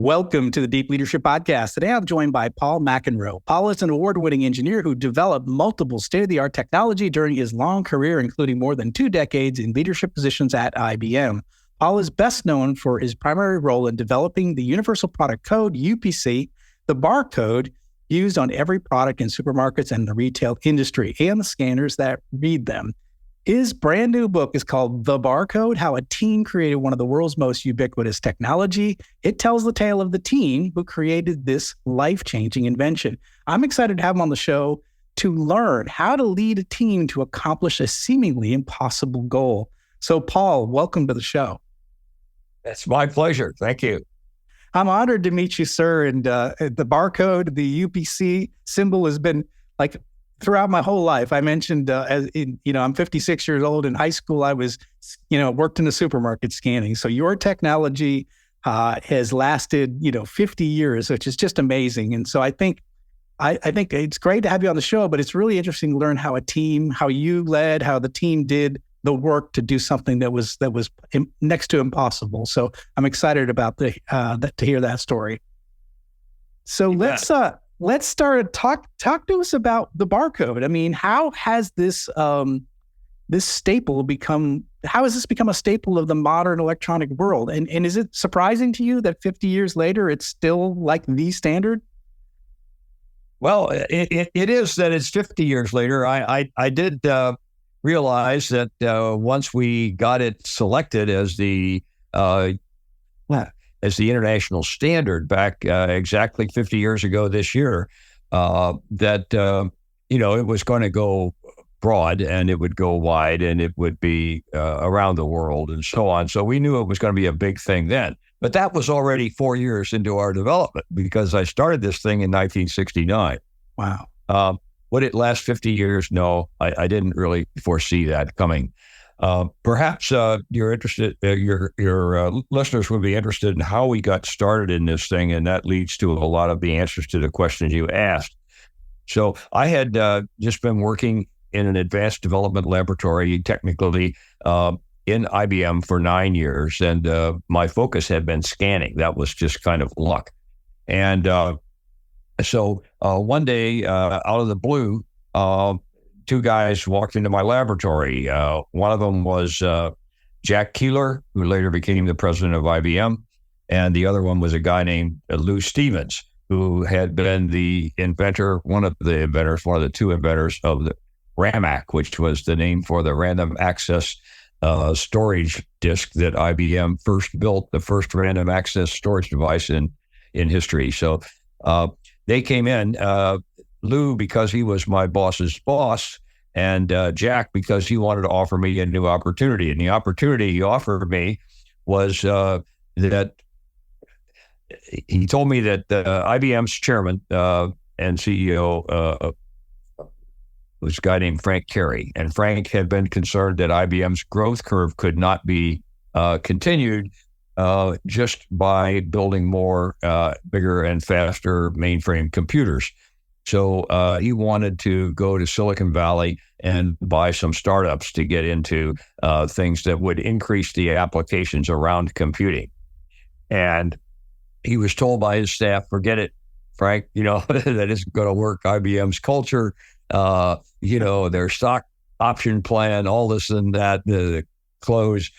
Welcome to the Deep Leadership Podcast. Today I'm joined by Paul McEnroe. Paul is an award-winning engineer who developed multiple state-of-the-art technology during his long career, including more than 2 decades in leadership positions at IBM. Paul is best known for his primary role in developing the Universal Product Code, UPC, the barcode used on every product in supermarkets and the retail industry, and the scanners that read them. His brand new book is called The Barcode, How a Team Created One of the World's Most Ubiquitous Technology. It tells the tale of the team who created this life-changing invention. I'm excited to have him on the show to learn how to lead a team to accomplish a seemingly impossible goal. So, Paul, welcome to the show. It's my pleasure. Thank you. I'm honored to meet you, sir. And the barcode, the UPC symbol has been like throughout my whole life. I mentioned, I'm 56 years old. In high school, I was, worked in a supermarket scanning. So your technology has lasted, 50 years, which is just amazing. And so I think it's great to have you on the show, but it's really interesting to learn how you led, how the team did the work to do something that was next to impossible. So I'm excited about to hear that story. So let's start. Talk to us about the barcode. I mean, how has this staple become a staple of the modern electronic world? And is it surprising to you that 50 years later, it's still like the standard? Well, it is that it's 50 years later. I did realize that once we got it selected as the international standard back exactly 50 years ago this year, that it was going to go broad and it would go wide and it would be around the world and so on. So we knew it was going to be a big thing then. But that was already 4 years into our development because I started this thing in 1969. Wow. Would it last 50 years? No, I didn't really foresee that coming. Perhaps you're interested. Your listeners would be interested in how we got started in this thing, and that leads to a lot of the answers to the questions you asked. So I had just been working in an advanced development laboratory, technically in IBM for 9 years, and my focus had been scanning. That was just kind of luck, and so one day, out of the blue, 2 guys walked into my laboratory. One of them was Jack Keeler, who later became the president of IBM, and the other one was a guy named Lou Stevens, who had been one of the 2 inventors of the RAMAC, which was the name for the random access storage disk that IBM first built, the first random access storage device in history. So they came in, Lou because he was my boss's boss, and Jack because he wanted to offer me a new opportunity. And the opportunity he offered me was that he told me that IBM's chairman and CEO was a guy named Frank Carey. And Frank had been concerned that IBM's growth curve could not be continued just by building more bigger and faster mainframe computers. So he wanted to go to Silicon Valley and buy some startups to get into things that would increase the applications around computing. And he was told by his staff, forget it, Frank, that isn't going to work. IBM's culture, their stock option plan, all this and that, the close,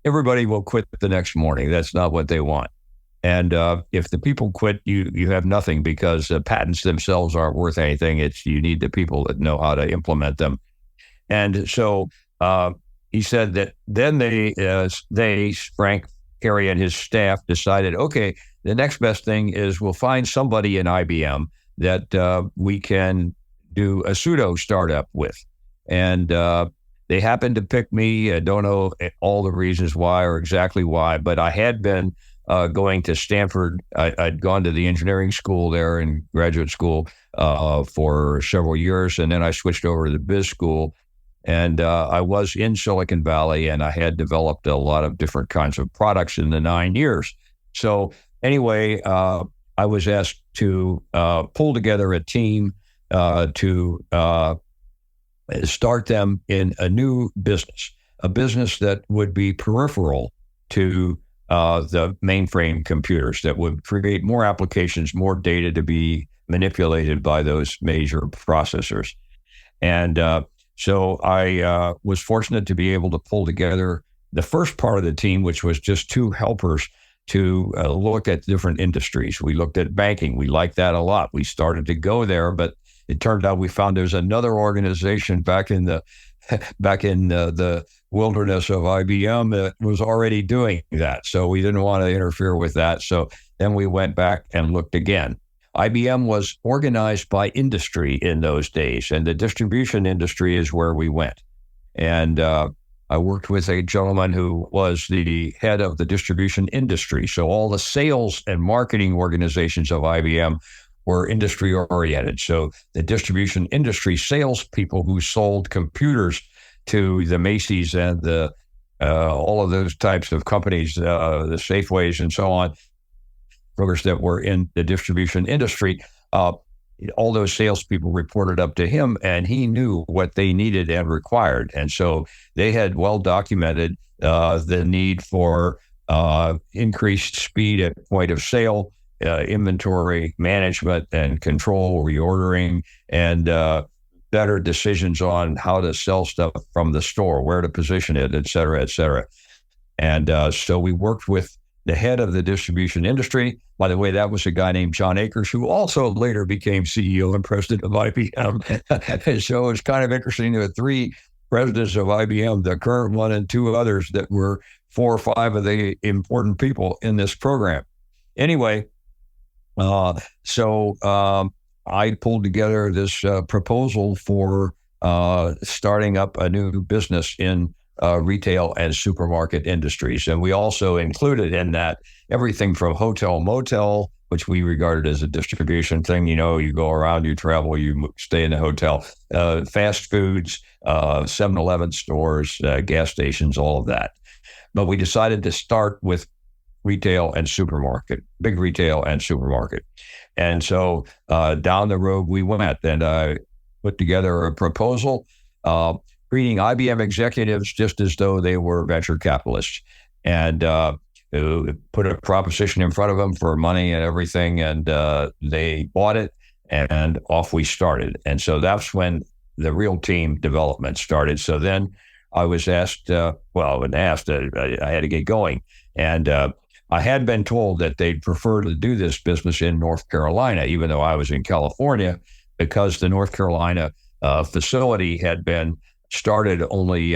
everybody will quit the next morning. That's not what they want. And if the people quit, you have nothing because patents themselves aren't worth anything. You need the people that know how to implement them. And so he said that then Frank Carey and his staff decided, okay, the next best thing is we'll find somebody in IBM that we can do a pseudo startup with. And they happened to pick me. I don't know all the reasons why or exactly why, but I had been going to Stanford. I'd gone to the engineering school there in graduate school for several years, and then I switched over to the biz school. And I was in Silicon Valley, and I had developed a lot of different kinds of products in the 9 years. So anyway, I was asked to pull together a team to start them in a new business, a business that would be peripheral to the mainframe computers that would create more applications, more data to be manipulated by those major processors. And so I was fortunate to be able to pull together the first part of the team, which was just two helpers to look at different industries. We looked at banking. We liked that a lot. We started to go there, but it turned out we found there's another organization back in the wilderness of IBM that was already doing that. So we didn't want to interfere with that. So then we went back and looked again. IBM was organized by industry in those days, and the distribution industry is where we went. And I worked with a gentleman who was the head of the distribution industry. So all the sales and marketing organizations of IBM were industry oriented. So the distribution industry salespeople who sold computers to the Macy's and the all of those types of companies, the Safeways and so on, brokers that were in the distribution industry, all those salespeople reported up to him, and he knew what they needed and required. And so they had well documented the need for increased speed at point of sale, inventory management and control, reordering, and better decisions on how to sell stuff from the store, where to position it, et cetera, et cetera. And so we worked with the head of the distribution industry. By the way, that was a guy named John Akers, who also later became CEO and president of IBM. And so it's kind of interesting. There were three presidents of IBM, the current one and two others that were 4 or 5 of the important people in this program. Anyway, so I pulled together this proposal for starting up a new business in retail and supermarket industries. And we also included in that everything from hotel, motel, which we regarded as a distribution thing. You know, you go around, you travel, you stay in a hotel, fast foods, 7-Eleven stores, gas stations, all of that. But we decided to start with retail and supermarket, big retail and supermarket. And so down the road we went, and I put together a proposal treating IBM executives just as though they were venture capitalists, and put a proposition in front of them for money and everything, and they bought it, and off we started. And so that's when the real team development started. So then I was asked, I had to get going. And I had been told that they'd prefer to do this business in North Carolina, even though I was in California, because the North Carolina facility had been started only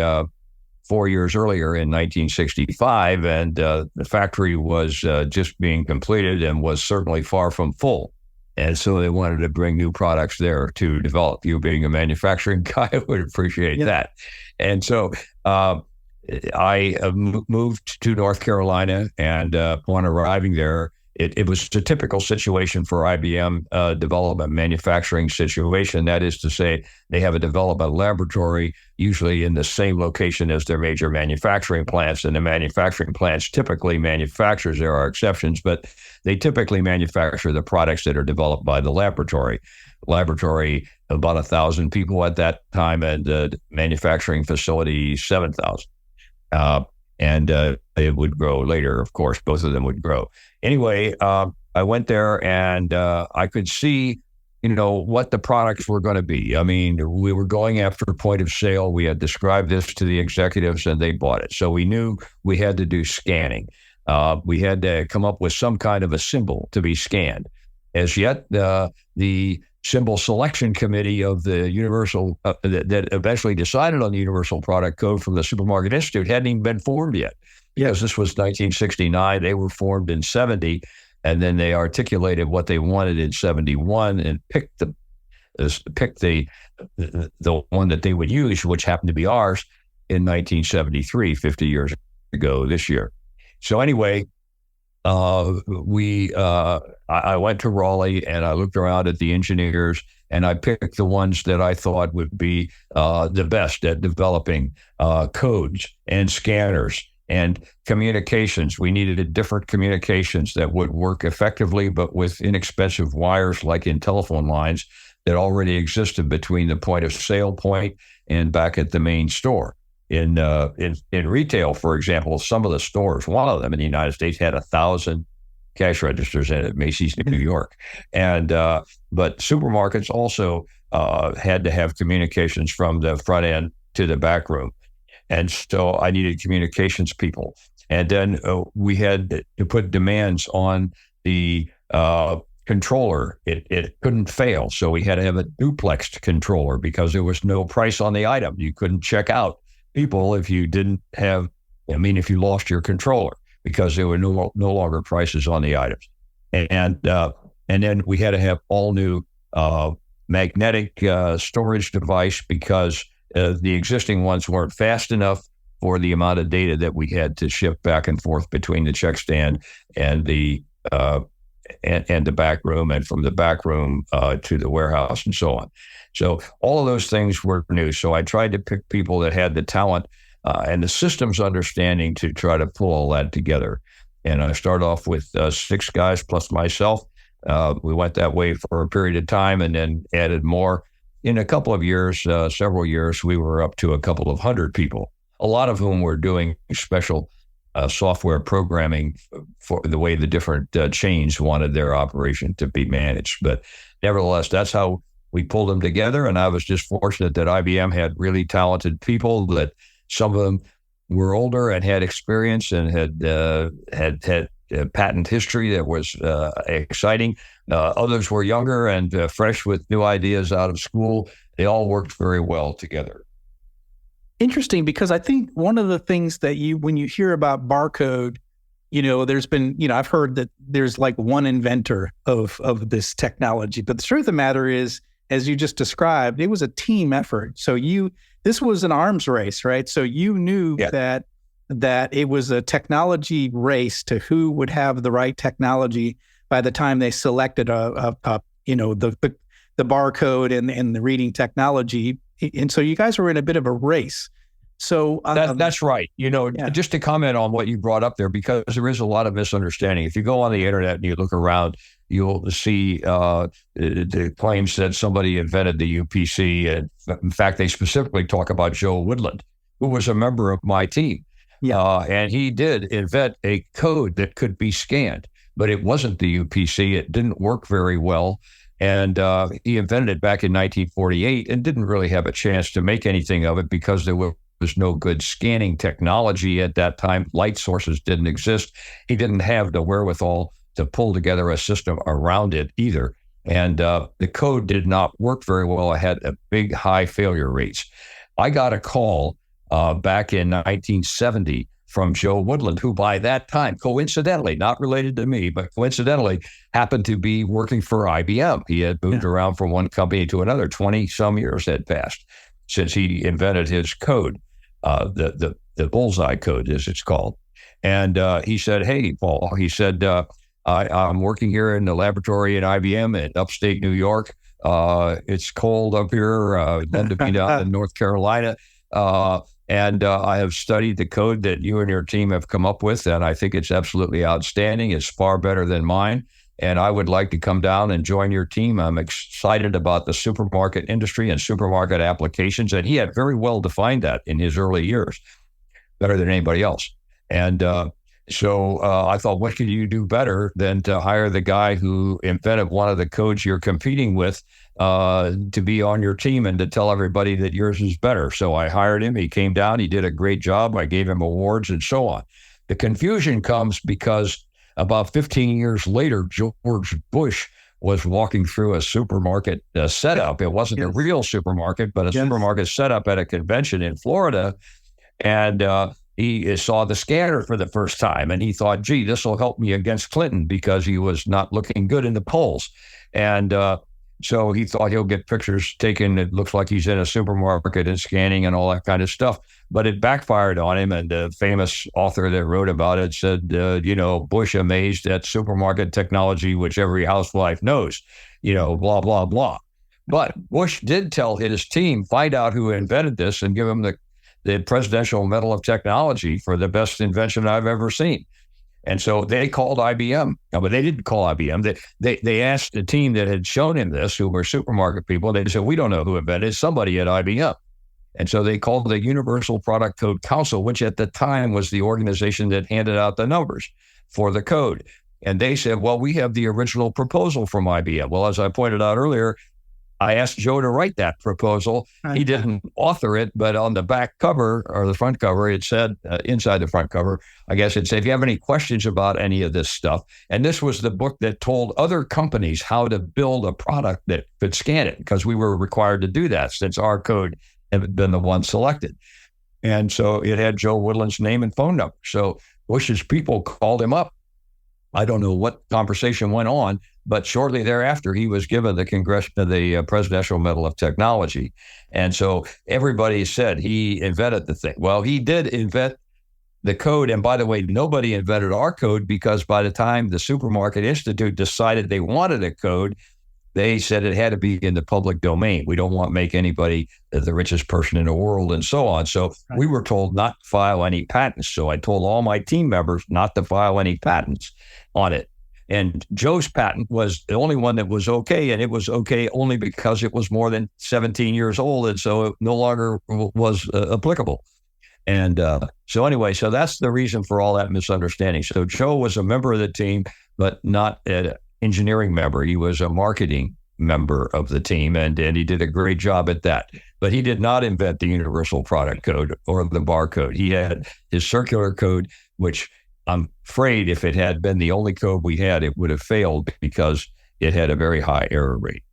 4 years earlier in 1965, and the factory was just being completed and was certainly far from full. And so they wanted to bring new products there to develop. You being a manufacturing guy would appreciate that. And so I moved to North Carolina, and upon arriving there, it was a typical situation for IBM development manufacturing situation. That is to say, they have a development laboratory, usually in the same location as their major manufacturing plants. And the manufacturing plants typically manufactures, there are exceptions, but they typically manufacture the products that are developed by the laboratory. Laboratory, about 1,000 people at that time, and the manufacturing facility, 7,000. And it would grow later, of course, both of them would grow. Anyway, I went there, and I could see, what the products were going to be. I mean, we were going after point of sale. We had described this to the executives, and they bought it. So we knew we had to do scanning. We had to come up with some kind of a symbol to be scanned. As yet, the symbol selection committee of the Universal, that eventually decided on the Universal Product Code from the Supermarket Institute, hadn't even been formed yet. Yes, this was 1969. They were formed in 70, and then they articulated what they wanted in 71 and picked the one that they would use, which happened to be ours in 1973, 50 years ago this year. So anyway, I went to Raleigh, and I looked around at the engineers, and I picked the ones that I thought would be the best at developing codes and scanners and communications. We needed different communications that would work effectively, but with inexpensive wires like in telephone lines that already existed between the point of sale point and back at the main store. in retail, for example, some of the stores, one of them in the United States had 1,000 cash registers in it, Macy's, New York, and but supermarkets also had to have communications from the front end to the back room, and so I needed communications people, and then we had to put demands on the controller. It couldn't fail, so we had to have a duplexed controller because there was no price on the item. You couldn't check out people if you didn't have, if you lost your controller, because there were no longer prices on the items. And then we had to have all new magnetic storage device because the existing ones weren't fast enough for the amount of data that we had to ship back and forth between the check stand and the back room, and from the back room to the warehouse and so on. So all of those things were new. So I tried to pick people that had the talent and the systems understanding to try to pull all that together. And I started off with 6 guys plus myself. We went that way for a period of time and then added more. In a couple of years, several years, we were up to a couple of hundred people, a lot of whom were doing special software programming for the way the different chains wanted their operation to be managed. But nevertheless, that's how we pulled them together. And I was just fortunate that IBM had really talented people, that some of them were older and had experience and had patent history that was exciting. Others were younger and fresh with new ideas out of school. They all worked very well together. Interesting, because I think one of the things that when you hear about barcode, there's been, I've heard that there's like one inventor of this technology, but the truth of the matter is, as you just described, it was a team effort. So this was an arms race, right? So you knew that it was a technology race to who would have the right technology by the time they selected the barcode and the reading technology. And so you guys were in a bit of a race. So that's right. Just to comment on what you brought up there, because there is a lot of misunderstanding. If you go on the internet and you look around, you'll see the claims that somebody invented the UPC. And in fact, they specifically talk about Joe Woodland, who was a member of my team. And he did invent a code that could be scanned, but it wasn't the UPC. It didn't work very well. And he invented it back in 1948 and didn't really have a chance to make anything of it because there was no good scanning technology at that time. Light sources didn't exist. He didn't have the wherewithal to pull together a system around it either. And the code did not work very well. It had a big high failure rates. I got a call back in 1970 from Joe Woodland, who by that time, coincidentally, not related to me, but coincidentally, happened to be working for IBM. He had moved around from one company to another. 20-some years had passed since he invented his code, the bullseye code, as it's called. And he said, "Hey, Paul," he said, I'm working here in the laboratory at IBM in upstate New York. It's cold up here. I'd love to be down in North Carolina. And I have studied the code that you and your team have come up with, and I think it's absolutely outstanding. It's far better than mine, and I would like to come down and join your team. I'm excited about the supermarket industry and supermarket applications, and he had very well defined that in his early years, better than anybody else. And so I thought, what could you do better than to hire the guy who invented one of the codes you're competing with to be on your team and to tell everybody that yours is better? So I hired him. He came down. He did a great job. I gave him awards and so on. The confusion comes because about 15 years later, George Bush was walking through a supermarket setup. It wasn't a real supermarket, but a supermarket setup at a convention in Florida. And he saw the scanner for the first time, and he thought, gee, this will help me against Clinton because he was not looking good in the polls. And so he thought he'll get pictures taken. It looks like he's in a supermarket and scanning and all that kind of stuff. But it backfired on him. And the famous author that wrote about it said, Bush amazed at supermarket technology, which every housewife knows, blah, blah, blah. But Bush did tell his team, find out who invented this and give him the Presidential Medal of Technology for the best invention I've ever seen. And so they called IBM. No, but they didn't call IBM. They asked the team that had shown him this, who were supermarket people. They said, we don't know who invented it. Somebody at IBM. And so they called the Universal Product Code Council, which at the time was the organization that handed out the numbers for the code. And they said, well, we have the original proposal from IBM. Well, as I pointed out earlier, I asked Joe to write that proposal. He didn't author it, but on the back cover or the front cover, it said, inside the front cover, I guess it said, if you have any questions about any of this stuff. And this was the book that told other companies how to build a product that could scan it, because we were required to do that since our code had been the one selected. And so it had Joe Woodland's name and phone number. So Bush's people called him up. I don't know what conversation went on, but shortly thereafter, he was given the Presidential Medal of Technology. And so everybody said he invented the thing. Well, he did invent the code. And by the way, nobody invented our code, because by the time the Supermarket Institute decided they wanted a code, they said it had to be in the public domain. We don't want to make anybody the richest person in the world and so on. So we were told not to file any patents. So I told all my team members not to file any patents on it. And Joe's patent was the only one that was okay. And it was okay only because it was more than 17 years old. And so it no longer was applicable. And so anyway, so that's the reason for all that misunderstanding. So Joe was a member of the team, but not an engineering member. He was a marketing member of the team, and he did a great job at that. But he did not invent the Universal Product Code or the barcode. He had his circular code, which I'm afraid if it had been the only code we had, it would have failed because it had a very high error rate.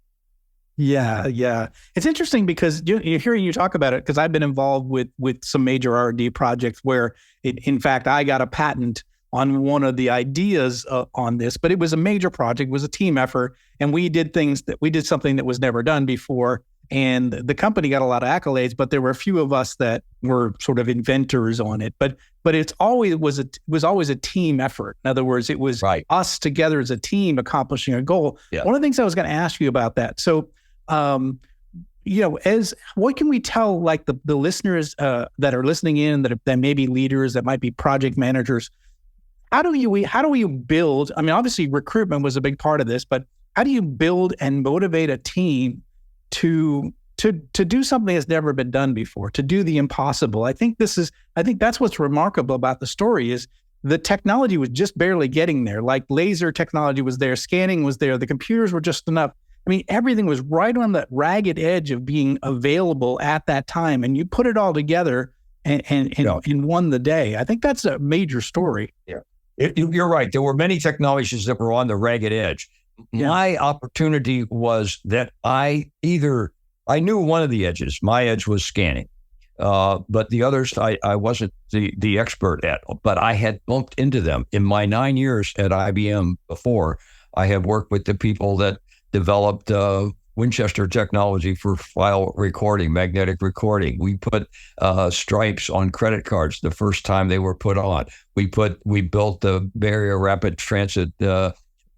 Yeah. It's interesting because you're hearing you talk about it, because I've been involved with some major R&D projects where, in fact, I got a patent on one of the ideas on this, but it was a major project, it was a team effort, and we did something that was never done before. And the company got a lot of accolades, but there were a few of us that were sort of inventors on it. But it was always a team effort. In other words, it was us together as a team accomplishing a goal. Yeah. One of the things I was going to ask you about that. So, what can we tell like the listeners that are listening in, that may be leaders, that might be project managers? How do you build? I mean, obviously recruitment was a big part of this, but how do you build and motivate a team to do something that's never been done before, to do the impossible? I think that's what's remarkable about the story is the technology was just barely getting there. Like laser technology was there, scanning was there, the computers were just enough. I mean, everything was right on the ragged edge of being available at that time, and you put it all together and won the day. I think that's a major story. Yeah. You're right. There were many technologies that were on the ragged edge. Yeah. My opportunity was that I knew one of the edges. My edge was scanning, but the others I wasn't the expert at. But I had bumped into them in my 9 years at IBM. Before I had worked with the people that developed Winchester technology for file recording, magnetic recording. We put stripes on credit cards the first time they were put on. We built the barrier rapid transit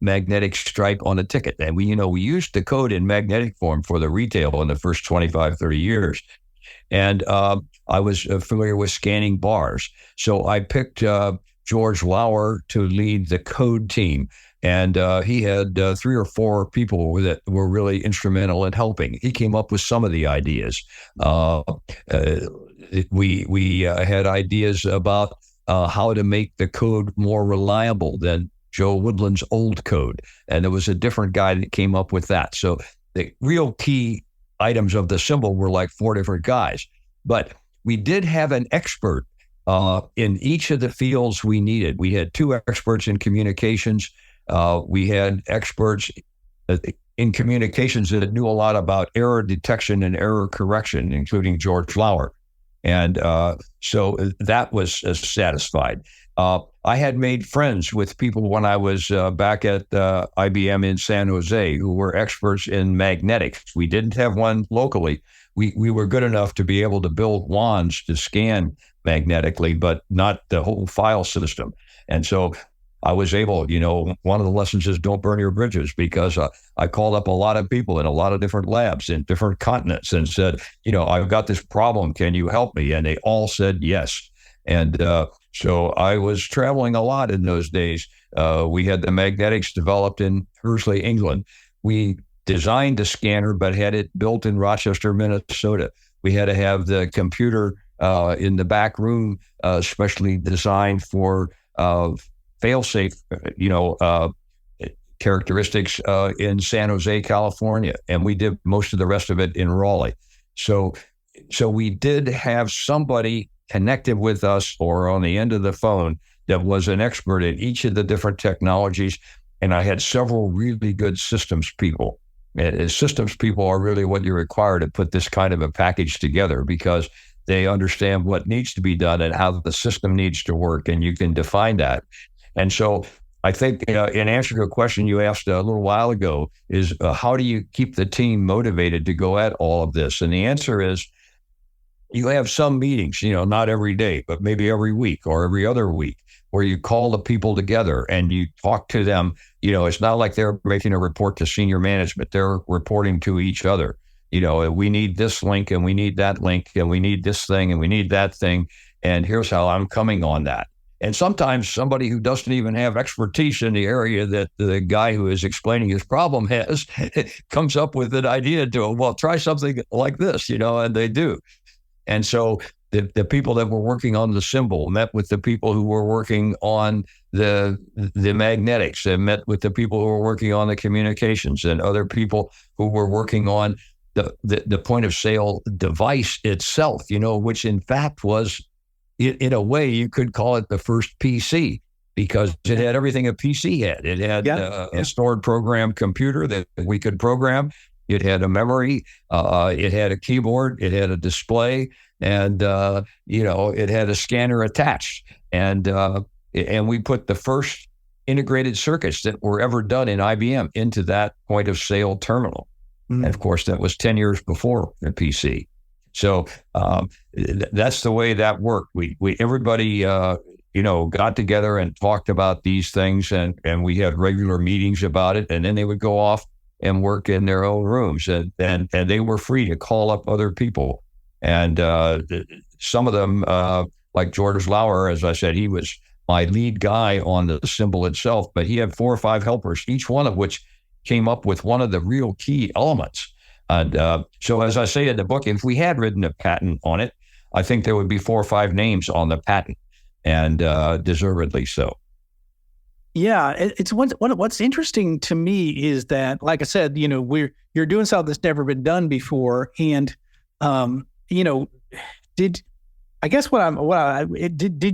magnetic stripe on a ticket. And we used the code in magnetic form for the retail in the first 25, 30 years. And I was familiar with scanning bars. So I picked George Lauer to lead the code team. And he had 3 or 4 people that were really instrumental in helping. He came up with some of the ideas. We had ideas about how to make the code more reliable than Joe Woodland's old code. And there was a different guy that came up with that. So the real key items of the symbol were like 4 different guys. But we did have an expert in each of the fields we needed. We had 2 experts in communications. We had experts in communications that knew a lot about error detection and error correction, including George Lauer. And so that was satisfied. I had made friends with people when I was back at IBM in San Jose who were experts in magnetics. We didn't have one locally. We were good enough to be able to build wands to scan magnetically, but not the whole file system. And so I was able, one of the lessons is don't burn your bridges, because I called up a lot of people in a lot of different labs in different continents and said, I've got this problem. Can you help me? And they all said yes. And so I was traveling a lot in those days. We had the magnetics developed in Hursley, England. We designed the scanner, but had it built in Rochester, Minnesota. We had to have the computer in the back room, specially designed for fail-safe, characteristics in San Jose, California, and we did most of the rest of it in Raleigh. So we did have somebody connected with us or on the end of the phone that was an expert in each of the different technologies. And I had several really good systems people. And systems people are really what you require to put this kind of a package together, because they understand what needs to be done and how the system needs to work, and you can define that. And so I think in answer to a question you asked a little while ago is how do you keep the team motivated to go at all of this? And the answer is you have some meetings, not every day, but maybe every week or every other week, where you call the people together and you talk to them. It's not like they're making a report to senior management. They're reporting to each other. We need this link and we need that link and we need this thing and we need that thing. And here's how I'm coming on that. And sometimes somebody who doesn't even have expertise in the area that the guy who is explaining his problem has comes up with an idea to, well, try something like this, and they do. And so the people that were working on the symbol met with the people who were working on the magnetics, and met with the people who were working on the communications, and other people who were working on the point of sale device itself, which in fact was, in a way, you could call it the first PC, because it had everything a PC had. It had a stored program computer that we could program. It had a memory. It had a keyboard. It had a display, and it had a scanner attached. And we put the first integrated circuits that were ever done in IBM into that point of sale terminal. And of course, that was 10 years before the PC. So that's the way that worked. We everybody got together and talked about these things, and we had regular meetings about it. And then they would go off and work in their own rooms, and they were free to call up other people. And some of them, like George Lauer, as I said, he was my lead guy on the symbol itself, but he had 4 or 5 helpers, each one of which came up with one of the real key elements. And so, as I say in the book, if we had written a patent on it, I think there would be 4 or 5 names on the patent, and deservedly so. Yeah, it's what's interesting to me is that, like I said, you're doing something that's never been done before, and did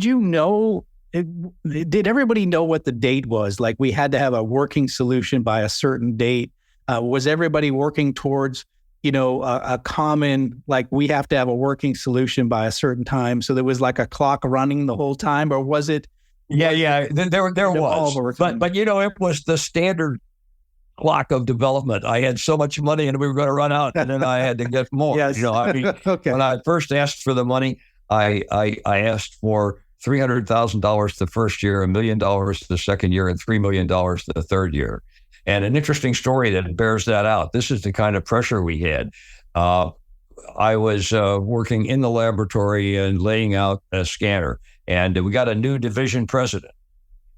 you know? Did everybody know what the date was? Like, we had to have a working solution by a certain date. Was everybody working towards, a common, like, we have to have a working solution by a certain time? So there was like a clock running the whole time, or was it? Yeah. There was, but it was the standard clock of development. I had so much money and we were going to run out, and then I had to get more. Yes. Okay. When I first asked for the money, I asked for $300,000 the first year, $1 million the second year, and $3 million the third year. And an interesting story that bears that out. This is the kind of pressure we had. I was working in the laboratory and laying out a scanner, and we got a new division president.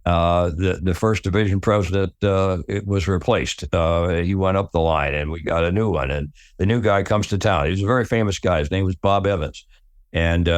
The first division president, it was replaced. He went up the line, and we got a new one. And the new guy comes to town. He was a very famous guy. His name was Bob Evans. And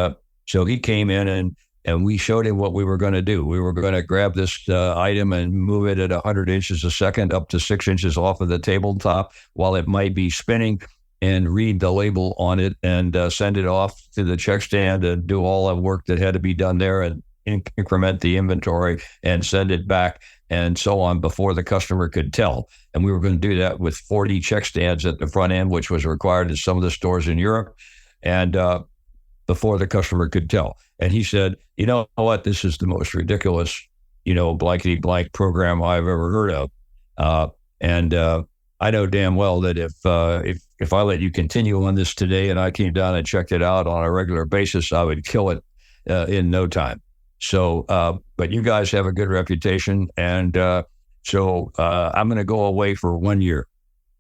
so he came in, and we showed him what we were going to do. We were going to grab this item and move it at 100 inches a second up to 6 inches off of the tabletop while it might be spinning, and read the label on it and send it off to the check stand and do all the work that had to be done there, and increment the inventory and send it back, and so on, before the customer could tell. And we were going to do that with 40 check stands at the front end, which was required in some of the stores in Europe, and before the customer could tell. And he said, you know what, this is the most ridiculous, blankety blank program I've ever heard of. And I know damn well that if I let you continue on this today and I came down and checked it out on a regular basis, I would kill it in no time. So, but you guys have a good reputation. And so I'm going to go away for 1 year,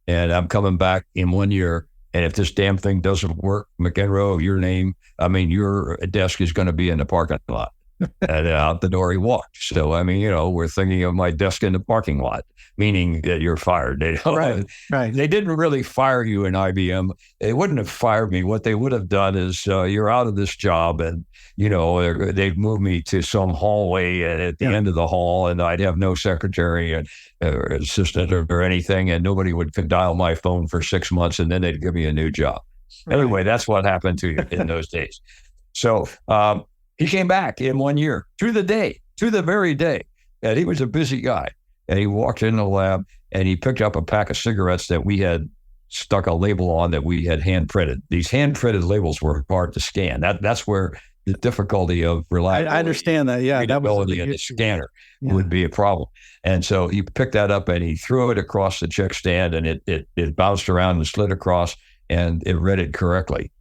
and I'm coming back in 1 year. And if this damn thing doesn't work, McEnroe, your desk is going to be in the parking lot. And out the door he walked. So, I mean, we're thinking of my desk in the parking lot, meaning that you're fired. Right. They didn't really fire you in IBM. They wouldn't have fired me. What they would have done is, you're out of this job, and, they'd move me to some hallway at the end of the hall, and I'd have no secretary or assistant or anything, and nobody would dial my phone for 6 months, and then they'd give me a new job. Right. Anyway, that's what happened to you in those days. So, he came back in 1 year to the very day. And he was a busy guy. And he walked in the lab and he picked up a pack of cigarettes that we had stuck a label on that we had hand printed. These hand printed labels were hard to scan. That's where the difficulty of reliability. I understand that. Yeah. Readability in the scanner would be a problem. And so he picked that up and he threw it across the check stand, and it bounced around and slid across, and it read it correctly.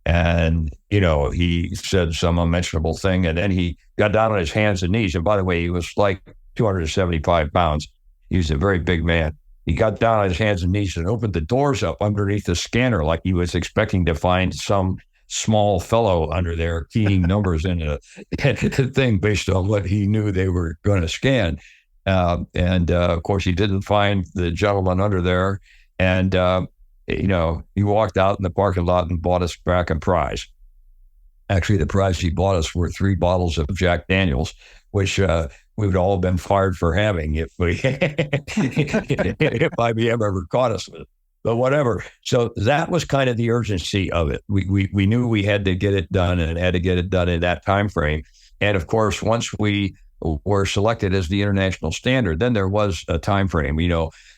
And, he said some unmentionable thing, and then he got down on his hands and knees. And by the way, he was like 275 pounds. He was a very big man. He got down on his hands and knees and opened the doors up underneath the scanner like he was expecting to find some small fellow under there keying numbers in a thing based on what he knew they were going to scan. And of course, he didn't find the gentleman under there. And, he walked out in the parking lot and bought us back a prize. Actually, the prize he bought us were 3 bottles of Jack Daniels, which we would all have been fired for having if IBM ever caught us with it. But whatever. So that was kind of the urgency of it. We knew we had to get it done, and had to get it done in that time frame. And of course, once we were selected as the international standard, then there was a time frame,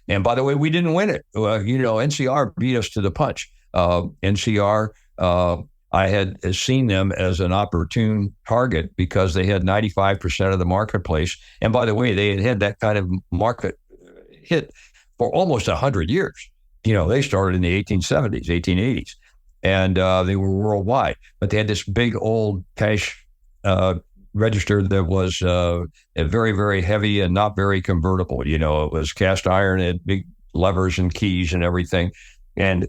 And by the way, we didn't win it. NCR beat us to the punch. NCR, I had seen them as an opportune target because they had 95% of the marketplace. And by the way, they had that kind of market hit for almost 100 years. They started in the 1870s, 1880s, and they were worldwide. But they had this big old cash register that was very, very heavy and not very convertible. It was cast iron, and big levers and keys and everything. And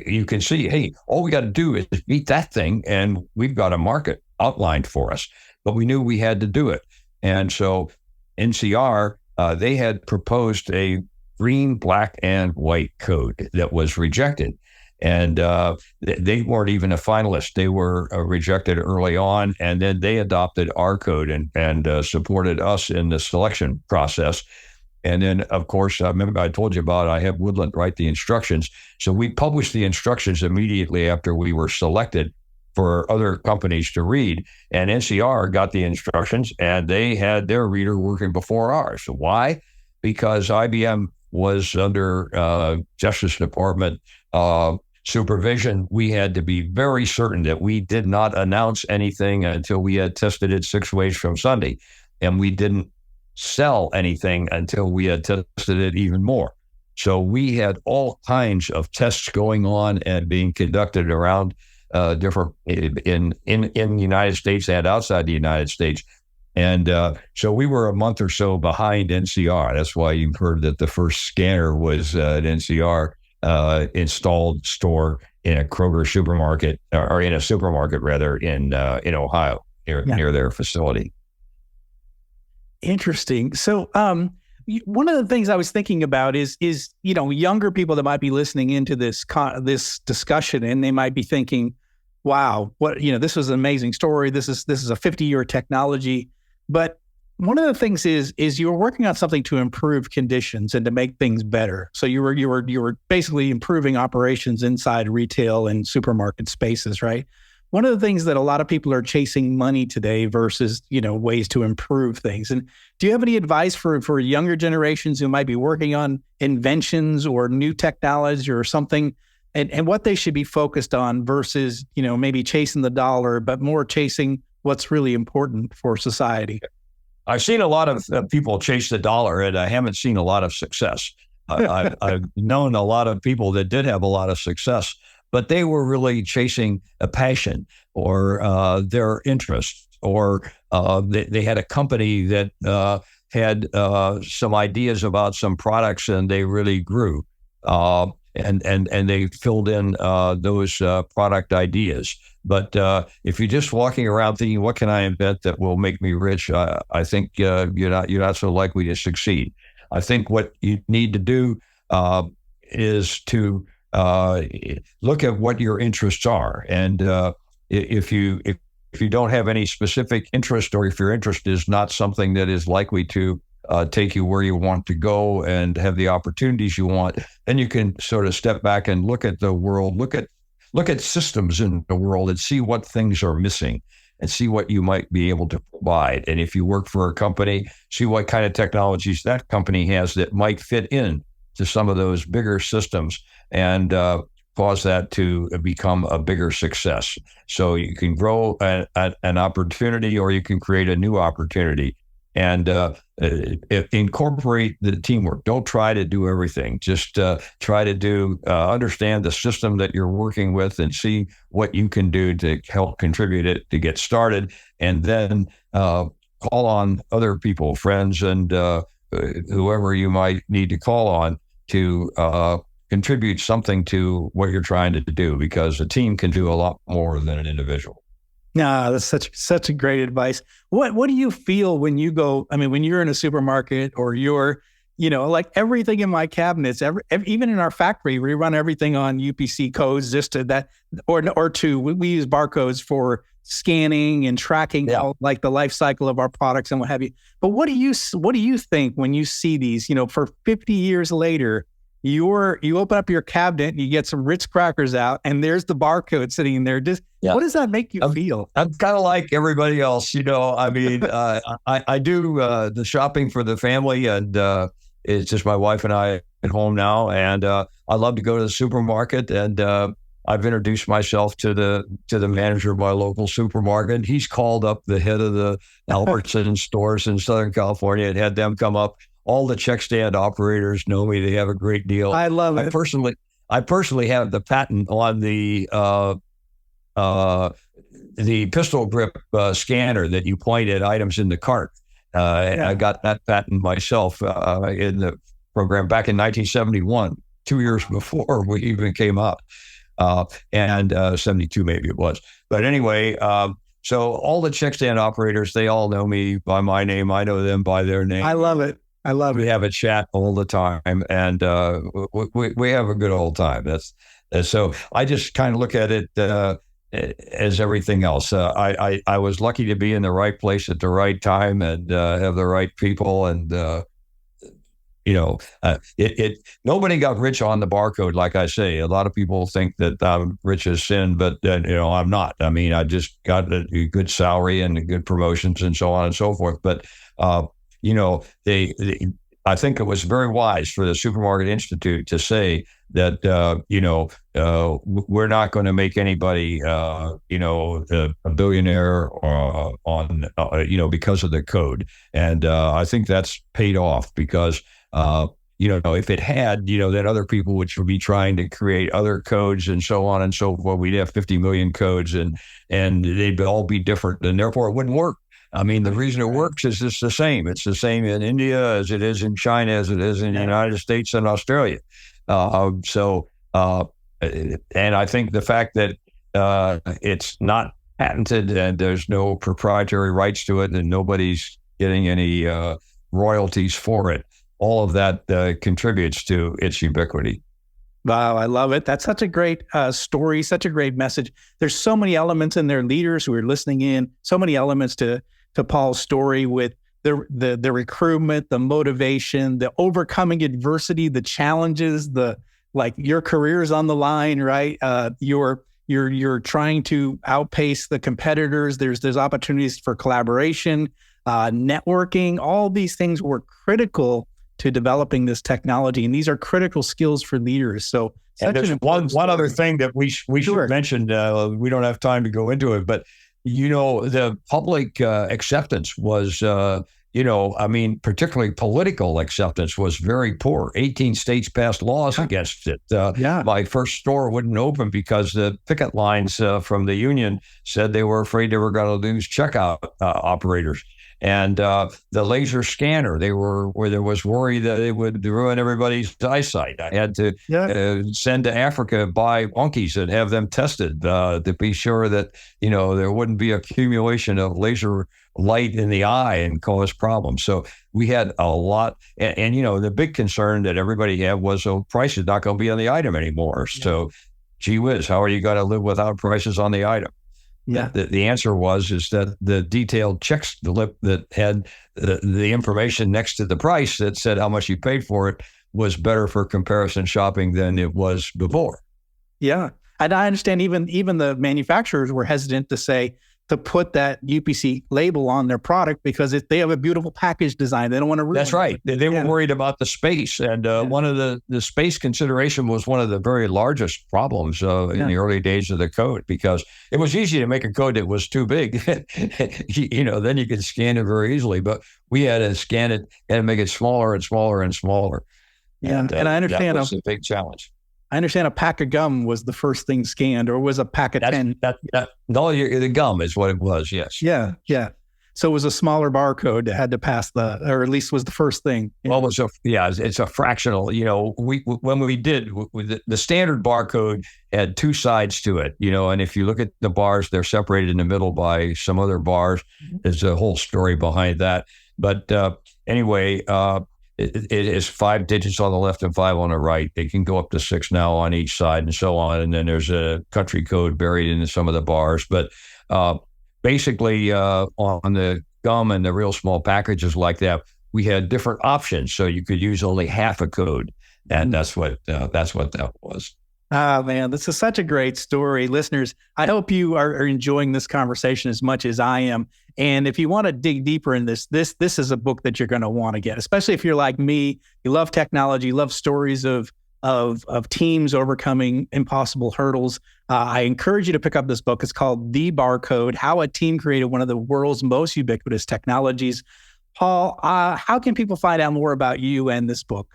you can see, hey, all we got to do is beat that thing, and we've got a market outlined for us. But we knew we had to do it. And so NCR, they had proposed a green, black, and white code that was rejected. And they weren't even a finalist. They were rejected early on, and then they adopted our code and supported us in the selection process. And then, of course, I remember I told you about I had Woodland write the instructions. So we published the instructions immediately after we were selected for other companies to read. And NCR got the instructions, and they had their reader working before ours. Why? Because IBM was under Justice Department supervision. We had to be very certain that we did not announce anything until we had tested it 6 ways from Sunday. And we didn't sell anything until we had tested it even more. So we had all kinds of tests going on and being conducted around different in the United States and outside the United States. And so we were a month or so behind NCR. That's why you've heard that the first scanner was an NCR installed store in a Kroger supermarket, or in a supermarket rather, in Ohio near their facility. Interesting. So one of the things I was thinking about is younger people that might be listening into this discussion, and they might be thinking, wow, this was an amazing story. This is a 50-year technology. But one of the things is you were working on something to improve conditions and to make things better. So you were basically improving operations inside retail and supermarket spaces, right? One of the things that a lot of people are chasing money today versus, ways to improve things. And do you have any advice for younger generations who might be working on inventions or new technology or something, and what they should be focused on versus, maybe chasing the dollar, but more chasing what's really important for society? I've seen a lot of people chase the dollar, and I haven't seen a lot of success. I've known a lot of people that did have a lot of success, but they were really chasing a passion or their interest, or they had a company that had some ideas about some products, and they really grew. and they filled in those product ideas. But if you're just walking around thinking, what can I invent that will make me rich? I think you're not so likely to succeed. I think what you need to do is to look at what your interests are, and if you don't have any specific interest, or if your interest is not something that is likely to take you where you want to go and have the opportunities you want, then you can sort of step back and look at the world, look at systems in the world, and see what things are missing, and see what you might be able to provide. And if you work for a company, see what kind of technologies that company has that might fit in to some of those bigger systems, and cause that to become a bigger success. So you can grow an opportunity, or you can create a new opportunity. And incorporate the teamwork. Don't try to do everything. Just try to understand the system that you're working with, and see what you can do to help contribute it to get started. And then call on other people, friends, and whoever you might need to call on to contribute something to what you're trying to do, because a team can do a lot more than an individual. No, that's such a great advice. What do you feel when you go? I mean, when you're in a supermarket, or you're, like everything in my cabinets, even in our factory, we run everything on UPC codes, just to that, we use barcodes for scanning and tracking, like the life cycle of our products and what have you. But what do you think when you see these? For 50 years later, you open up your cabinet and you get some Ritz crackers out, and there's the barcode sitting in there. What does that make you feel? I'm kind of like everybody else, I mean, I do the shopping for the family, and it's just my wife and I at home now. And I love to go to the supermarket, and I've introduced myself to the manager of my local supermarket. He's called up the head of the Albertsons stores in Southern California and had them come up. All the check stand operators know me. They have a great deal. I love it. I personally have the patent on the pistol grip scanner that you point at items in the cart. I got that patent myself in the program back in 1971, 2 years before we even came up, and 72 maybe it was. But anyway, so all the check stand operators, they all know me by my name. I know them by their name. I love it. We have a chat all the time, and we have a good old time. So I just kind of look at it as everything else. I was lucky to be in the right place at the right time, and have the right people, and nobody got rich on the barcode. Like I say, a lot of people think that I'm rich as sin, but I'm not. I mean, I just got a good salary and good promotions and so on and so forth. But I think it was very wise for the Supermarket Institute to say that, we're not going to make anybody, a billionaire because of the code. And I think that's paid off, because, if it had, then other people would be trying to create other codes and so on and so forth. We'd have 50 million codes, and they'd all be different, and therefore it wouldn't work. I mean, the reason it works is it's the same. It's the same in India as it is in China, as it is in the United States and Australia. And I think the fact that it's not patented and there's no proprietary rights to it, and nobody's getting any royalties for it, all of that contributes to its ubiquity. Wow, I love it. That's such a great story, such a great message. There's so many elements in there, leaders who are listening in, so many elements to Paul's story, with the recruitment, the motivation, the overcoming adversity, the challenges, your career is on the line, right? You're trying to outpace the competitors. There's opportunities for collaboration, networking. All these things were critical to developing this technology, and these are critical skills for leaders. So, there's one other thing that we should mention. We don't have time to go into it, but the public acceptance was, particularly political acceptance was very poor. 18 states passed laws against it. My first store wouldn't open because the picket lines from the union said they were afraid they were going to lose checkout operators. And the laser scanner, where there was worry that it would ruin everybody's eyesight. I had to send to Africa, buy monkeys and have them tested to be sure that, there wouldn't be accumulation of laser light in the eye and cause problems. So we had a lot. And the big concern that everybody had was, price is not going to be on the item anymore. Yeah. So, gee whiz, how are you going to live without prices on the item? Yeah. The answer is that the detailed checks slip that had the information next to the price that said how much you paid for it was better for comparison shopping than it was before. Yeah. And I understand even the manufacturers were hesitant to put that UPC label on their product because they have a beautiful package design. They don't want to ruin it. That's right. They were worried about the space. And one of the space consideration was one of the very largest problems in the early days of the code, because it was easy to make a code that was too big. Then you could scan it very easily. But we had to scan it and make it smaller and smaller and smaller. Yeah, and I understand that was a big challenge. I understand a pack of gum was the first thing scanned, or was a pack of 10? No, the gum is what it was, yes. Yeah. So it was a smaller barcode that had to pass or at least was the first thing. Well, it's a fractional, when we did, the standard barcode had two sides to it, and if you look at the bars, they're separated in the middle by some other bars. Mm-hmm. There's a whole story behind that. But anyway, it is 5 digits on the left and 5 on the right. It can go up to 6 now on each side and so on. And then there's a country code buried into some of the bars. But basically, on the gum and the real small packages like that, we had different options. So you could use only half a code. And that's what that was. Ah, man, this is such a great story. Listeners, I hope you are enjoying this conversation as much as I am. And if you want to dig deeper in this is a book that you're going to want to get, especially if you're like me. You love technology, you love stories of teams overcoming impossible hurdles. I encourage you to pick up this book. It's called The Barcode: How a Team Created One of the World's Most Ubiquitous Technologies. Paul, how can people find out more about you and this book?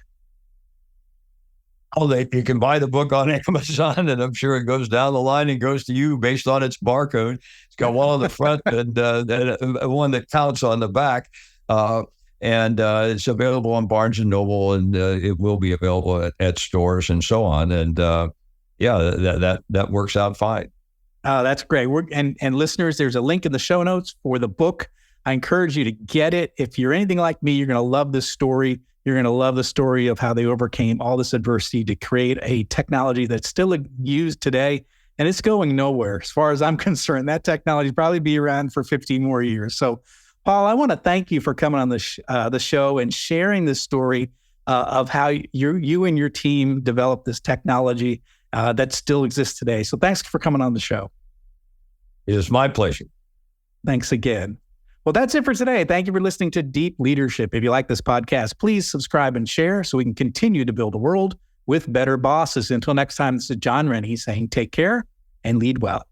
Oh, you can buy the book on Amazon, and I'm sure it goes down the line and goes to you based on its barcode. It's got one on the front and one that counts on the back. And it's available on Barnes & Noble, and it will be available at stores and so on. And that works out fine. Oh, that's great. And listeners, there's a link in the show notes for the book. I encourage you to get it. If you're anything like me, you're going to love this story. You're going to love the story of how they overcame all this adversity to create a technology that's still used today, and it's going nowhere. As far as I'm concerned, that technology will probably be around for 15 more years. So, Paul, I want to thank you for coming on the show and sharing this story of how you and your team developed this technology that still exists today. So thanks for coming on the show. It is my pleasure. Thanks again. Well, that's it for today. Thank you for listening to Deep Leadership. If you like this podcast, please subscribe and share so we can continue to build a world with better bosses. Until next time, this is John Rennie saying take care and lead well.